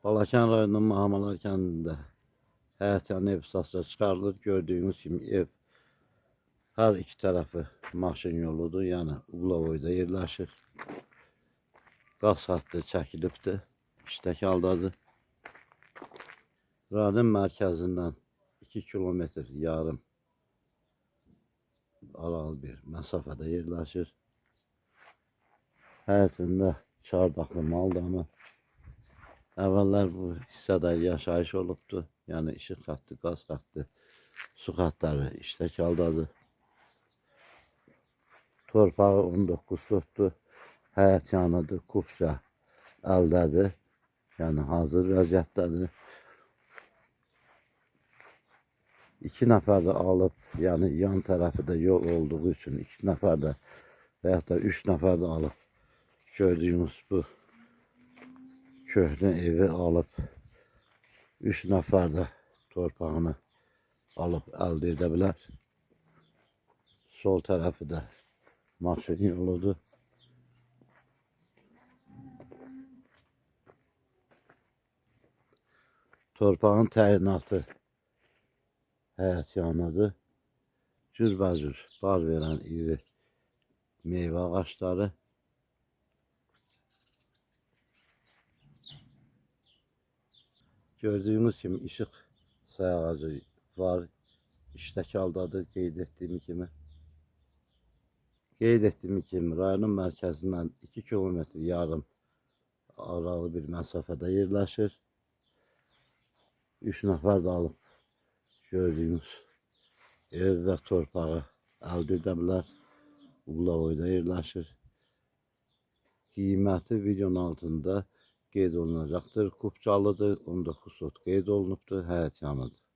Balakən rayonunun Mahamalar kəndində həyətyanı ev satışa çıxarılır. Gördüyünüz kimi ev hər iki tərəfi maşın yoludur. Yəni Uqlavoyda yerləşir. Qaz hattı çəkilibdir. İşdəki haldadır. Rayon mərkəzindən 2 kilometr yarım aralı bir məsafədə yerləşir. Həyətində çardaqlı maldanı. Əvvəllər bu hissədə yaşayış olubdu. Yəni işıq xətti, qaz xətti, su xəttləri işdəki haldadır. Torpağı 19 sotdur. Həyət yanıdır, kupça əldədir. Yəni hazır vəziyyətdədir. 2 nəfər də alıb, yəni yan tərəfi də yol olduğu üçün 2 nəfər də və ya da 3 nəfər də alıb. Gördüyünüz bu köhnə evi alıb 3 nəfər də torpağını alıb əldə edə bilər. Sol tərəfi də maşın yoludur. Torpağın təyinatı həyət yanıdır. Cürbəcür bar verən iri meyvə ağaçları. Gördüyünüz kimi işıq sayağacı var. İşdəki haldadır, qeyd etdiyim kimi. Rayonun mərkəzindən 2 kilometr yarım aralı bir məsafədə yerləşir. 3 nəfər də alıb gördüyünüz ev və torpağı əldə edə bilər. Uqlavoyda yerləşir. Qiyməti videonun altında qeyd olunacaqdır. Kupçalıdır, 19 sot qeyd olunubdur, həyət yanıdır.